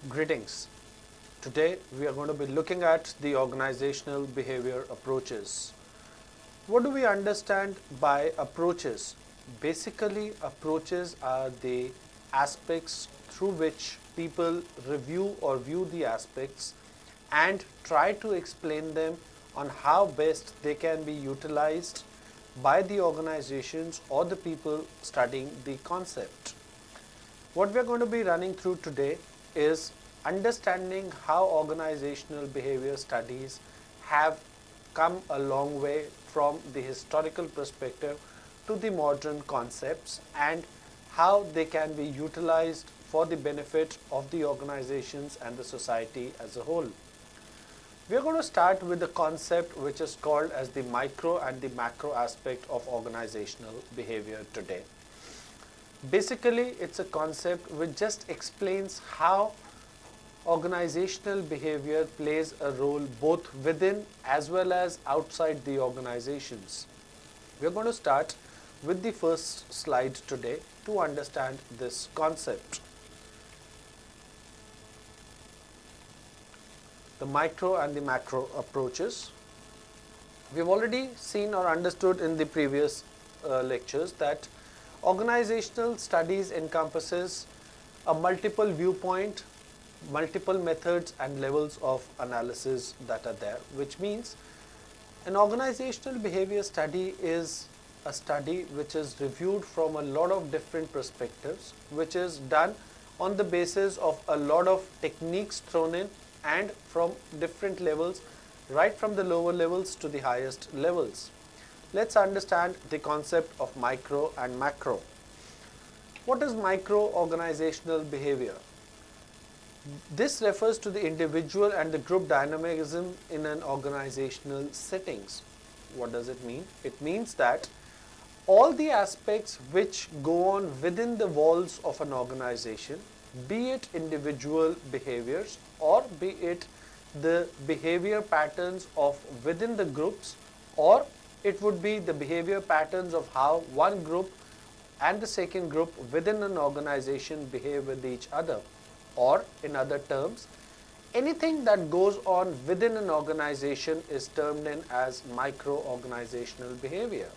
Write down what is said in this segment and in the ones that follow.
Greetings. Today we are going to be looking at the organizational behavior approaches. What do we understand by approaches? Basically, approaches are the aspects through which people review or view the aspects and try to explain them on how best they can be utilized by the organizations or the people studying the concept. What we are going to be running through today is understanding how organizational behavior studies have come a long way from the historical perspective to the modern concepts and how they can be utilized for the benefit of the organizations and the society as a whole. We are going to start with the concept which is called as the micro and the macro aspect of organizational behavior today. Basically, it's a concept which just explains how organizational behavior plays a role both within as well as outside the organizations. We're going to start with the first slide today to understand this concept. The micro and the macro approaches. We've already seen or understood in the previous lectures that organizational studies encompasses a multiple viewpoint, multiple methods and levels of analysis that are there, which means an organizational behavior study is a study which is reviewed from a lot of different perspectives, which is done on the basis of a lot of techniques thrown in and from different levels, right from the lower levels to the highest levels. Let's understand the concept of micro and macro. What is micro organizational behavior? This refers to the individual and the group dynamism in an organizational settings. What does it mean? It means that all the aspects which go on within the walls of an organization, be it individual behaviors or be it the behavior patterns of within the groups, or it would be the behavior patterns of how one group and the second group within an organization behave with each other. Or in other terms, anything that goes on within an organization is termed in as micro-organizational behavior.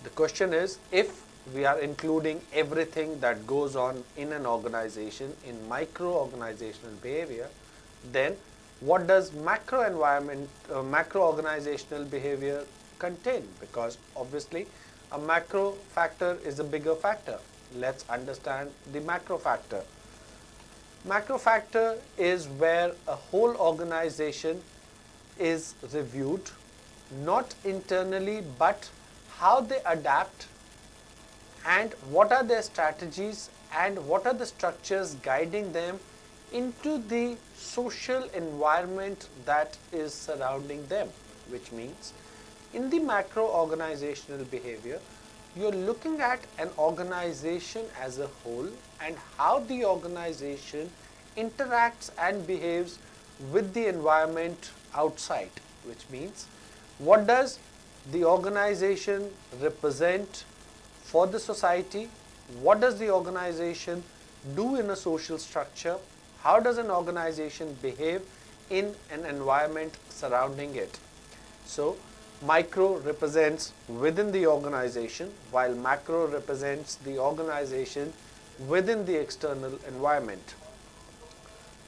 The question is, if we are including everything that goes on in an organization in micro-organizational behavior, then what does macro-organizational behavior contain? Because obviously a macro factor is a bigger factor. Let's understand the macro factor. Macro factor is where a whole organization is reviewed, not internally but how they adapt and what are their strategies and what are the structures guiding them into the social environment that is surrounding them, which means in the macro organizational behavior, you're looking at an organization as a whole and how the organization interacts and behaves with the environment outside, which means what does the organization represent for the society, what does the organization do in a social structure, how does an organization behave in an environment surrounding it. So micro represents within the organization, while macro represents the organization within the external environment.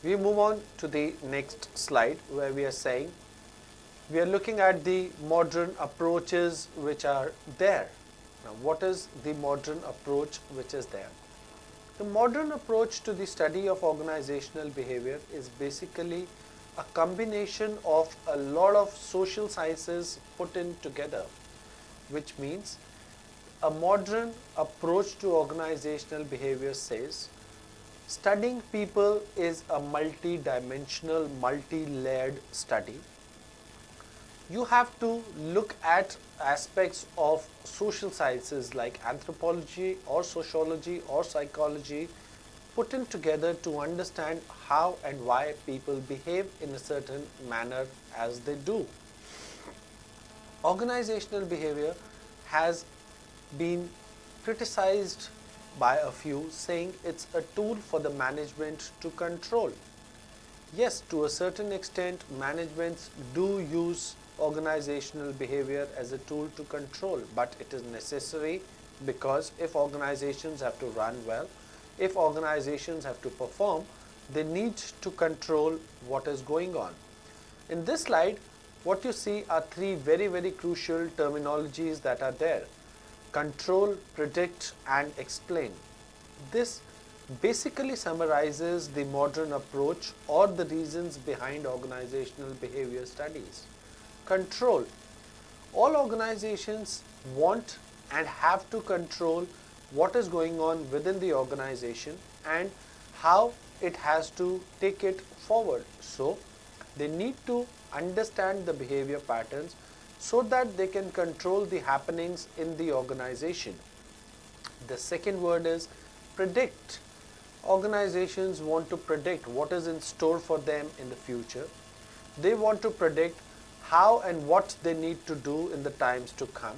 We move on to the next slide where we are saying we are looking at the modern approaches which are there. Now, what is the modern approach which is there? The modern approach to the study of organizational behavior is basically a combination of a lot of social sciences put in together, which means a modern approach to organizational behavior says studying people is a multi-dimensional, multi-layered study. You have to look at aspects of social sciences like anthropology or sociology or psychology put in together to understand how and why people behave in a certain manner as they do. Organizational behavior has been criticized by a few saying it's a tool for the management to control. Yes, to a certain extent, managements do use organizational behavior as a tool to control, but it is necessary because if organizations have to run well, if organizations have to perform, they need to control what is going on. In this slide, what you see are three very crucial terminologies that are there: control, predict, and explain. This basically summarizes the modern approach or the reasons behind organizational behavior studies. Control. All organizations want and have to control what is going on within the organization and how it has to take it forward. So, they need to understand the behavior patterns so that they can control the happenings in the organization. The second word is predict. Organizations want to predict what is in store for them in the future. They want to predict how and what they need to do in the times to come.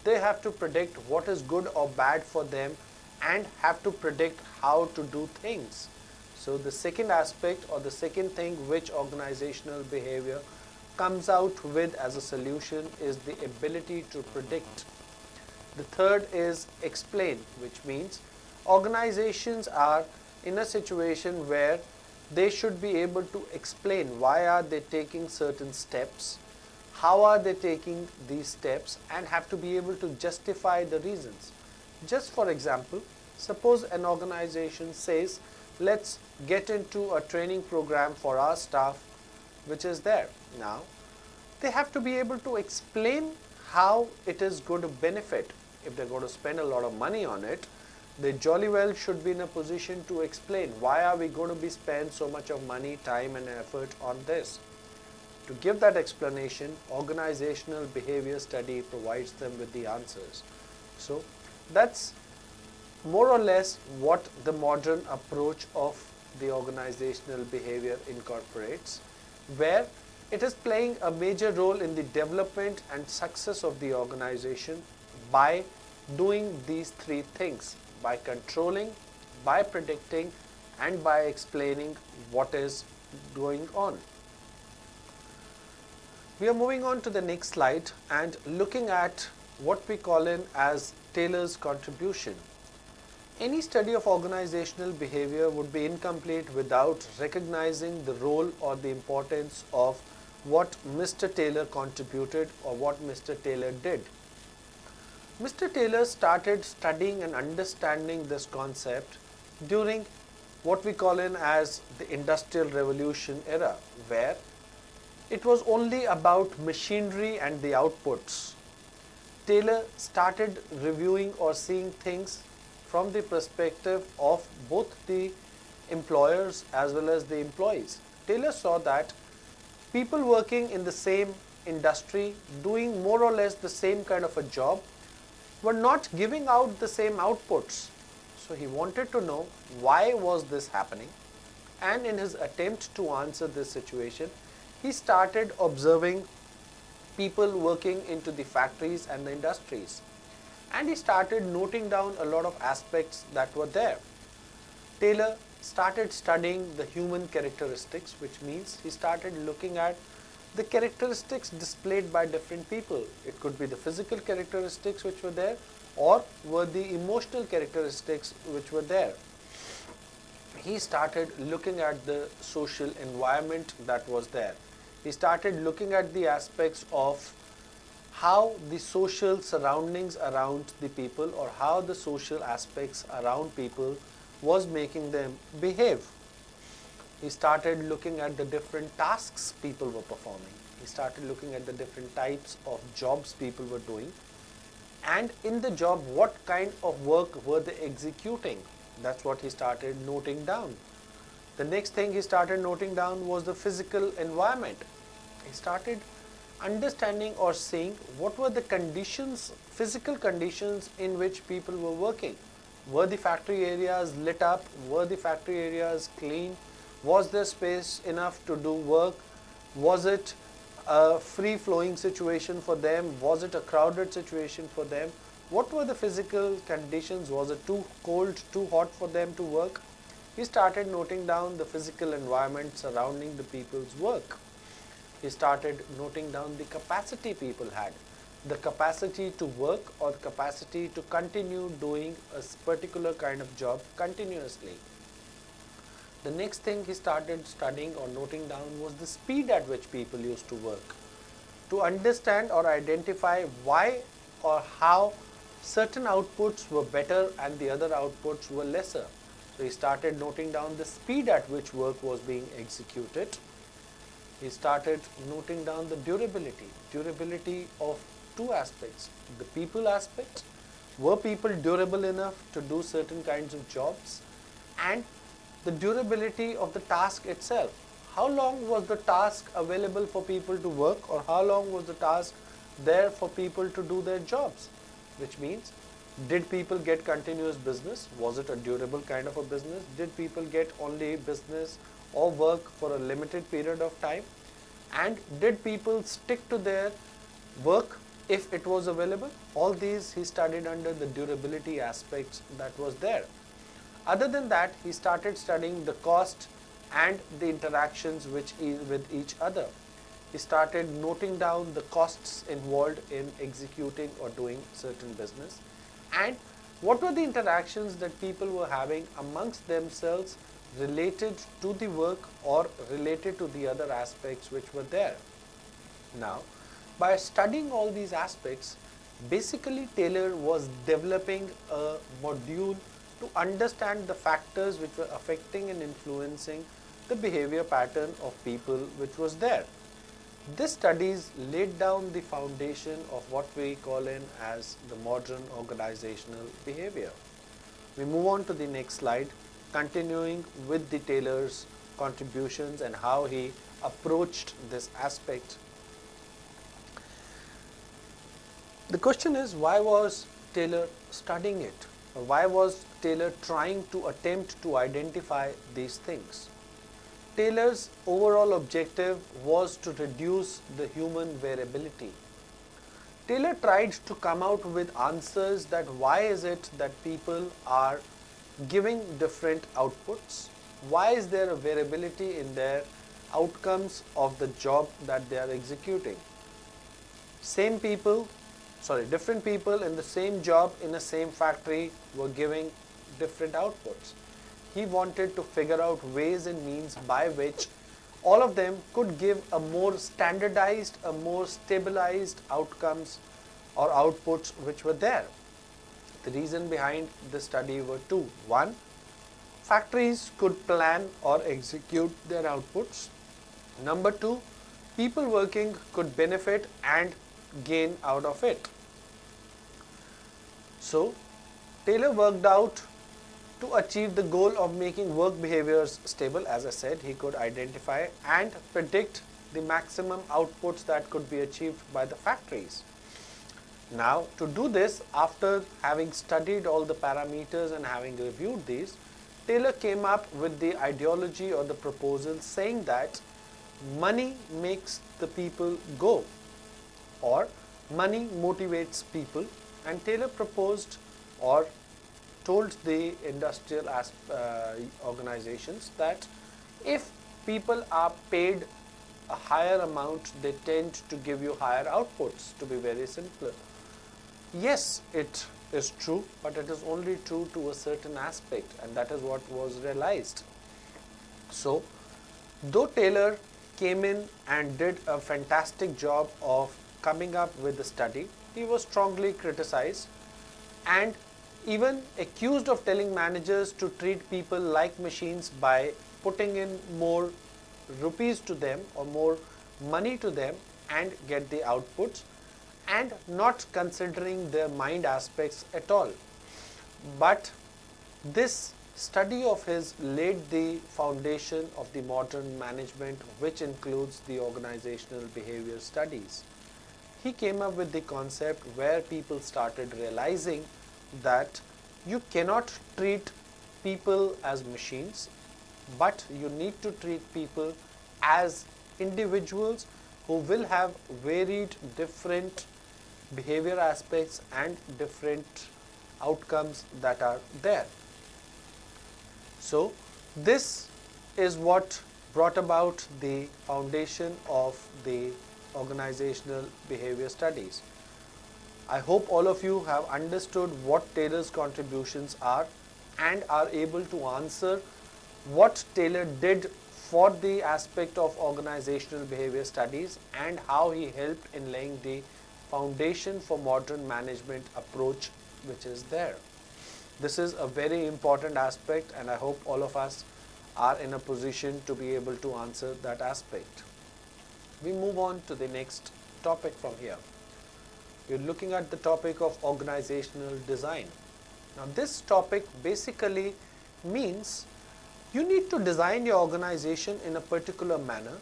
They have to predict what is good or bad for them and have to predict how to do things. So the second aspect or the second thing which organizational behavior comes out with as a solution is the ability to predict. The third is explain, which means organizations are in a situation where they should be able to explain why are they taking certain steps, how are they taking these steps, and have to be able to justify the reasons. Just for example, suppose an organization says, let's get into a training program for our staff which is there. Now, they have to be able to explain how it is going to benefit. If they're going to spend a lot of money on it, they jolly well should be in a position to explain why are we going to be spend so much of money, time and effort on this. To give that explanation, organizational behavior study provides them with the answers. So that's more or less what the modern approach of the organizational behavior incorporates, where it is playing a major role in the development and success of the organization by doing these three things: by controlling, by predicting, and by explaining what is going on. We are moving on to the next slide and looking at what we call in as Taylor's contribution. Any study of organizational behavior would be incomplete without recognizing the role or the importance of what Mr. Taylor contributed or what Mr. Taylor did. Mr. Taylor started studying and understanding this concept during what we call in as the Industrial Revolution era, where it was only about machinery and the outputs. Taylor started reviewing or seeing things from the perspective of both the employers as well as the employees. Taylor saw that people working in the same industry, doing more or less the same kind of a job, were not giving out the same outputs. So he wanted to know why was this happening, and in his attempt to answer this situation, he started observing people working into the factories and the industries, and he started noting down a lot of aspects that were there. Taylor started studying the human characteristics, which means he started looking at the characteristics displayed by different people. It could be the physical characteristics which were there, or were the emotional characteristics which were there. He started looking at the social environment that was there. He started looking at the aspects of how the social surroundings around the people or how the social aspects around people was making them behave. He started looking at the different tasks people were performing. He started looking at the different types of jobs people were doing. And in the job, what kind of work were they executing? That's what he started noting down. The next thing he started noting down was the physical environment. He started understanding or seeing what were the conditions, physical conditions in which people were working. Were the factory areas lit up? Were the factory areas clean? Was there space enough to do work? Was it a free-flowing situation for them? Was it a crowded situation for them? What were the physical conditions? Was it too cold, too hot for them to work? He started noting down the physical environment surrounding the people's work. He started noting down the capacity people had, the capacity to work or the capacity to continue doing a particular kind of job continuously. The next thing he started studying or noting down was the speed at which people used to work, to understand or identify why or how certain outputs were better and the other outputs were lesser. So he started noting down the speed at which work was being executed. He started noting down the durability of two aspects. The people aspect, were people durable enough to do certain kinds of jobs, and the durability of the task itself. How long was the task available for people to work, or how long was the task there for people to do their jobs? Which means, did people get continuous business? Was it a durable kind of a business? Did people get only business or work for a limited period of time? And did people stick to their work if it was available? All these he studied under the durability aspects that was there. Other than that, he started studying the cost and the interactions with each other. He started noting down the costs involved in executing or doing certain business, and what were the interactions that people were having amongst themselves related to the work or related to the other aspects which were there. Now, by studying all these aspects, basically Taylor was developing a module to understand the factors which were affecting and influencing the behavior pattern of people which was there. This studies laid down the foundation of what we call in as the modern organizational behavior. We move on to the next slide, continuing with the Taylor's contributions and how he approached this aspect. The question is, why was Taylor studying it? Or why was Taylor trying to attempt to identify these things? Taylor's overall objective was to reduce the human variability. Taylor tried to come out with answers that why is it that people are giving different outputs? Why is there a variability in their outcomes of the job that they are executing? Different people in the same job in the same factory were giving different outputs. He wanted to figure out ways and means by which all of them could give a more standardized, a more stabilized outcomes or outputs which were there. The reason behind the study were two. One, factories could plan or execute their outputs. Number two, people working could benefit and gain out of it. So, Taylor worked out to achieve the goal of making work behaviors stable. As I said, he could identify and predict the maximum outputs that could be achieved by the factories. Now, to do this, after having studied all the parameters and having reviewed these, Taylor came up with the ideology or the proposal saying that money makes the people go, or money motivates people, and Taylor proposed or told the industrial organizations that if people are paid a higher amount, they tend to give you higher outputs, to be very simple. Yes, it is true, but it is only true to a certain aspect, and that is what was realized. So, though Taylor came in and did a fantastic job of coming up with the study, he was strongly criticized and even accused of telling managers to treat people like machines by putting in more rupees to them or more money to them and get the outputs, and not considering their mind aspects at all. But this study of his laid the foundation of the modern management, which includes the organizational behavior studies. He came up with the concept where people started realizing that you cannot treat people as machines, but you need to treat people as individuals who will have varied different behavior aspects and different outcomes that are there. So this is what brought about the foundation of the organizational behavior studies. I hope all of you have understood what Taylor's contributions are and are able to answer what Taylor did for the aspect of organizational behavior studies and how he helped in laying the foundation for modern management approach which is there. This is a very important aspect and I hope all of us are in a position to be able to answer that aspect. We move on to the next topic from here. We're looking at the topic of organizational design. Now this topic basically means you need to design your organization in a particular manner,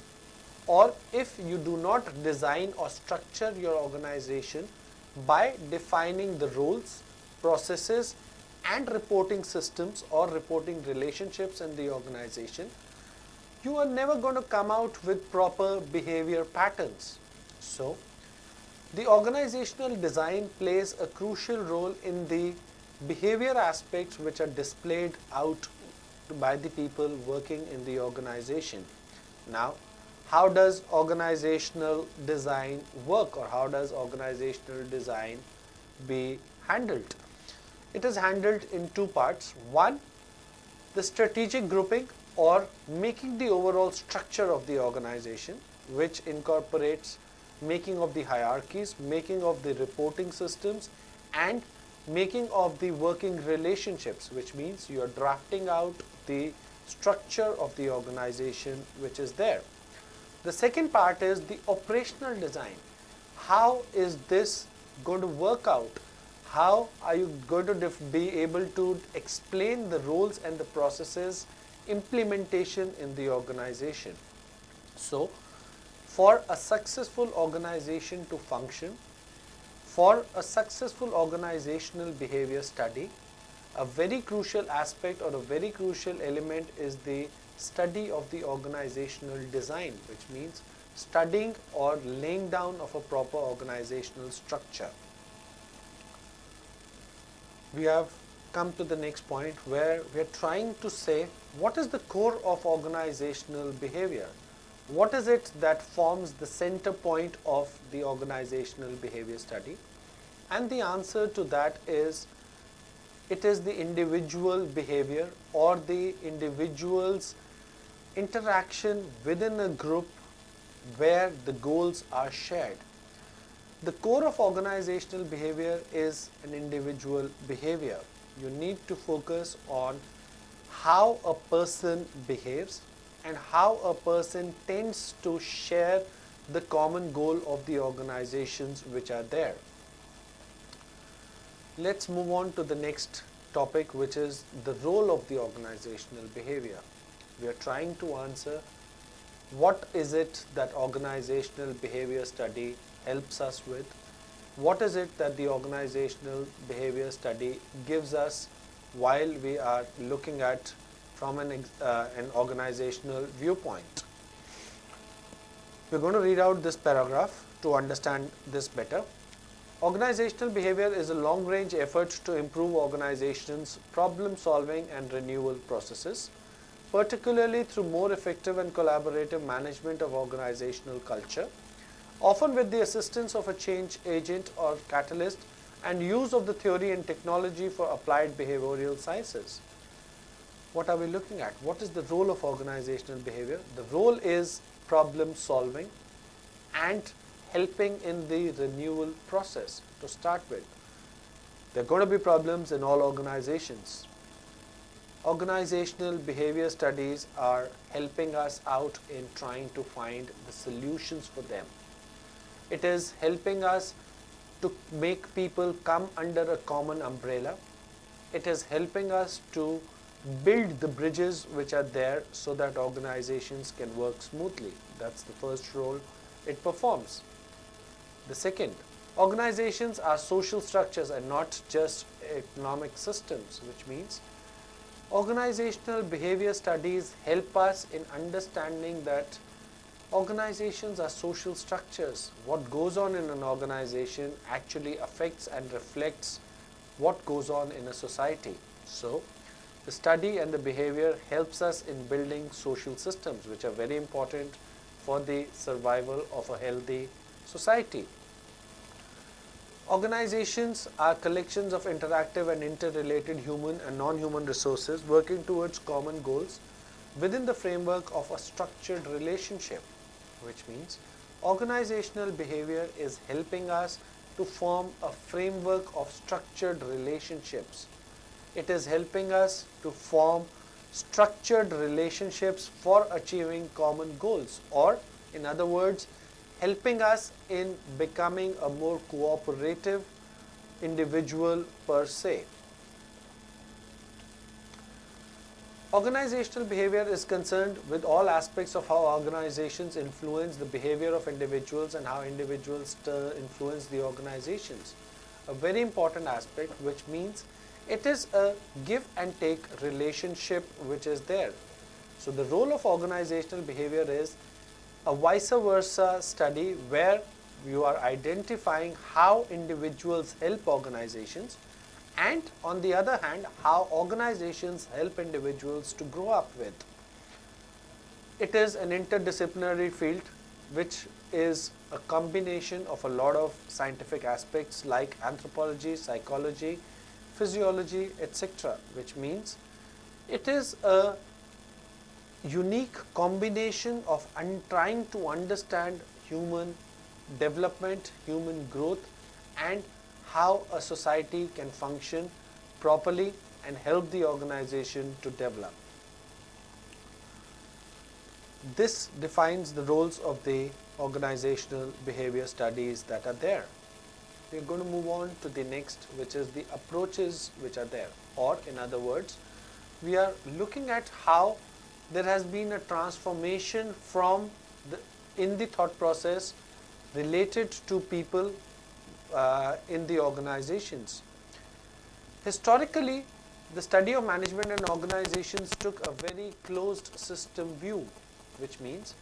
or if you do not design or structure your organization by defining the roles, processes and reporting systems or reporting relationships in the organization, you are never going to come out with proper behavior patterns. So the organizational design plays a crucial role in the behavior aspects which are displayed out by the people working in the organization. Now, how does organizational design work, or how does organizational design be handled? It is handled in two parts. One, the strategic grouping or making the overall structure of the organization, which incorporates making of the hierarchies, making of the reporting systems and making of the working relationships, which means you are drafting out the structure of the organization which is there. The second part is the operational design. How is this going to work out? How are you going to be able to explain the roles and the processes implementation in the organization? So, for a successful organization to function, for a successful organizational behavior study, a very crucial aspect or a very crucial element is the study of the organizational design, which means studying or laying down of a proper organizational structure. We have come to the next point where we are trying to say what is the core of organizational behavior? What is it that forms the center point of the organizational behavior study? And the answer to that is, it is the individual behavior or the individual's interaction within a group where the goals are shared. The core of organizational behavior is an individual behavior. You need to focus on how a person behaves and how a person tends to share the common goal of the organizations which are there. Let's move on to the next topic, which is the role of the organizational behavior. We are trying to answer what is it that organizational behavior study helps us with, what is it that the organizational behavior study gives us while we are looking at from an organizational viewpoint. We're going to read out this paragraph to understand this better. Organizational behavior is a long-range effort to improve organizations' problem-solving and renewal processes, particularly through more effective and collaborative management of organizational culture, often with the assistance of a change agent or catalyst and use of the theory and technology for applied behavioral sciences. What are we looking at? What is the role of organizational behavior? The role is problem-solving and helping in the renewal process to start with. There are going to be problems in all organizations. Organizational behavior studies are helping us out in trying to find the solutions for them. It is helping us to make people come under a common umbrella. It is helping us to build the bridges which are there so that organizations can work smoothly. That's the first role it performs. The second, organizations are social structures and not just economic systems, which means organizational behavior studies help us in understanding that Organizations are social structures. What goes on in an organization actually affects and reflects what goes on in a society. So, the study and the behavior helps us in building social systems which are very important for the survival of a healthy society. Organizations are collections of interactive and interrelated human and non-human resources working towards common goals within the framework of a structured relationship, which means organizational behavior is helping us to form a framework of structured relationships. It is helping us to form structured relationships for achieving common goals, or in other words, helping us in becoming a more cooperative individual per se. Organizational behavior is concerned with all aspects of how organizations influence the behavior of individuals and how individuals influence the organizations. A very important aspect, which means it is a give and take relationship which is there. So the role of organizational behavior is a vice versa study where you are identifying how individuals help organizations, and on the other hand, how organizations help individuals to grow up with. It is an interdisciplinary field which is a combination of a lot of scientific aspects like anthropology, psychology, physiology, etc., which means it is a unique combination of trying to understand human development, human growth, and how a society can function properly and help the organization to develop. This defines the roles of the organizational behavior studies that are there. We are going to move on to the next, which is the approaches which are there, or in other words, we are looking at how there has been a transformation from in the thought process related to people in the organizations. Historically, the study of management and organizations took a very closed system view, which means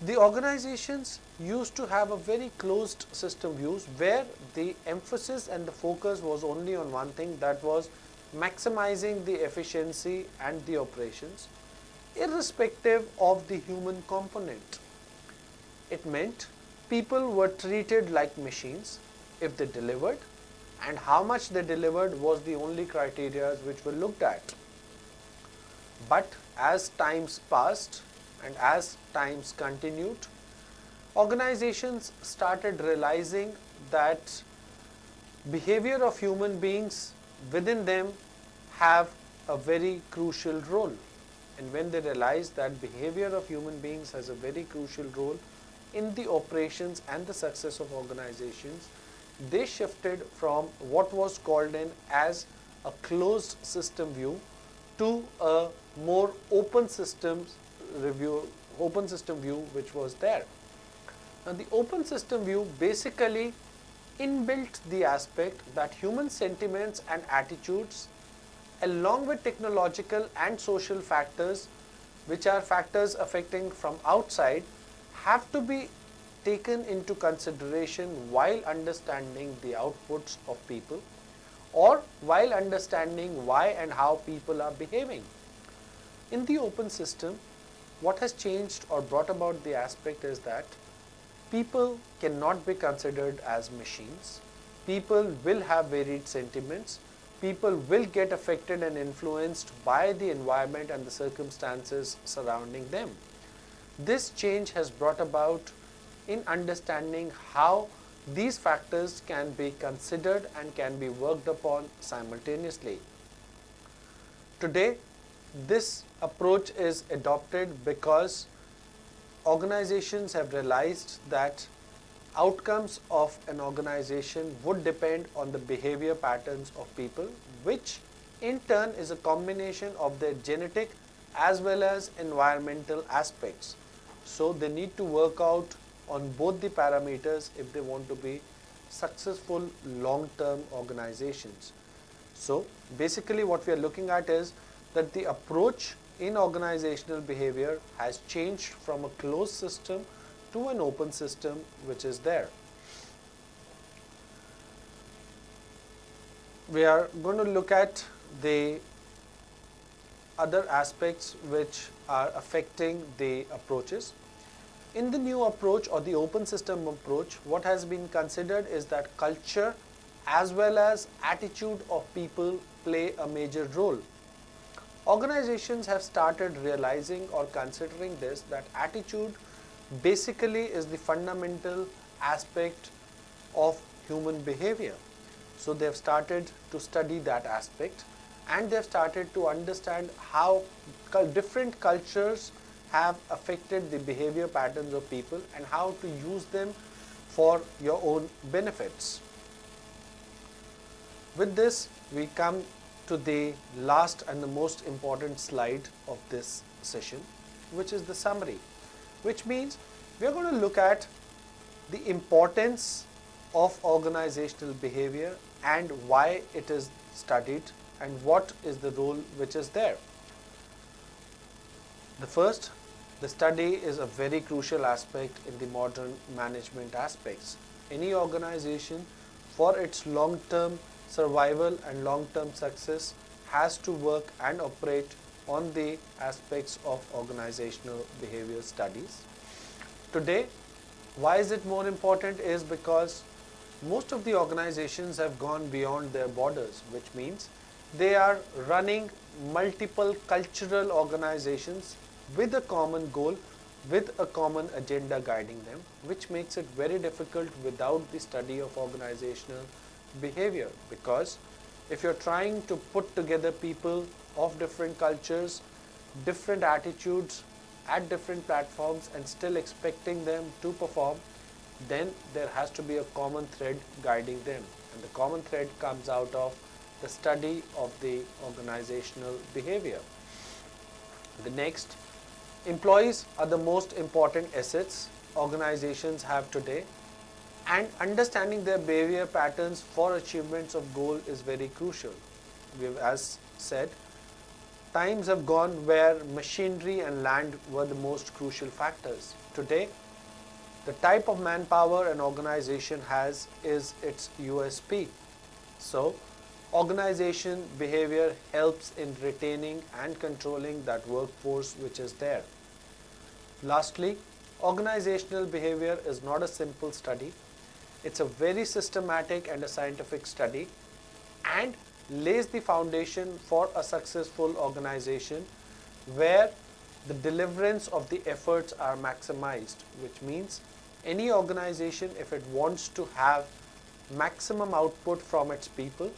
the organizations used to have a very closed system views where the emphasis and the focus was only on one thing, that was maximizing the efficiency and the operations, irrespective of the human component. It meant people were treated like machines if they delivered, and how much they delivered was the only criteria which were looked at. But as times passed and as times continued, organizations started realizing that behavior of human beings within them have a very crucial role. And when they realized that behavior of human beings has a very crucial role in the operations and the success of organizations, they shifted from what was called as a closed system view to a more open system view which was there. Now the open system view basically inbuilt the aspect that human sentiments and attitudes, along with technological and social factors, which are factors affecting from outside, have to be taken into consideration while understanding the outputs of people, or while understanding why and how people are behaving. In the open system, what has changed or brought about the aspect is that people cannot be considered as machines. People will have varied sentiments. People will get affected and influenced by the environment and the circumstances surrounding them. This change has brought about in understanding how these factors can be considered and can be worked upon simultaneously. Today, this approach is adopted because organizations have realized that outcomes of an organization would depend on the behavior patterns of people, which in turn is a combination of their genetic as well as environmental aspects. So they need to work out on both the parameters if they want to be successful long-term organizations. So basically what we are looking at is that the approach in organizational behavior has changed from a closed system to an open system which is there. We are going to look at the other aspects which are affecting the approaches. In the new approach or the open system approach, what has been considered is that culture as well as attitude of people play a major role. Organizations have started realizing or considering this, that attitude basically is the fundamental aspect of human behavior. So they have started to study that aspect, and they have started to understand how different cultures have affected the behavior patterns of people and how to use them for your own benefits. With this, we come to the last and the most important slide of this session, which is the summary, which means we are going to look at the importance of organizational behavior and why it is studied and what is the role which is there. The study is a very crucial aspect in the modern management aspects. Any organization, for its long-term survival and long-term success, has to work and operate on the aspects of organizational behavior studies. Today, why is it more important is because most of the organizations have gone beyond their borders, which means they are running multiple cultural organizations with a common goal, with a common agenda guiding them, which makes it very difficult without the study of organizational behavior. Because if you're trying to put together people of different cultures, different attitudes at different platforms and still expecting them to perform, then there has to be a common thread guiding them. And the common thread comes out of the study of the organizational behavior. The next, employees are the most important assets organizations have today, and understanding their behavior patterns for achievements of goal is very crucial. We have, as said, times have gone where machinery and land were the most crucial factors. Today, the type of manpower an organization has is its USP. So, organization behavior helps in retaining and controlling that workforce which is there. Lastly, organizational behavior is not a simple study. It's a very systematic and a scientific study, and lays the foundation for a successful organization where the deliverance of the efforts are maximized, which means any organization, if it wants to have maximum output from its people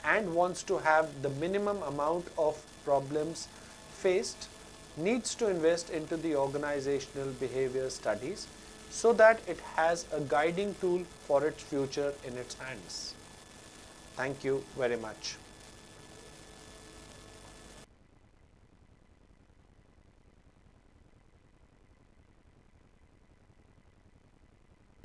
and wants to have the minimum amount of problems faced, needs to invest into the organizational behavior studies so that it has a guiding tool for its future in its hands. Thank you very much.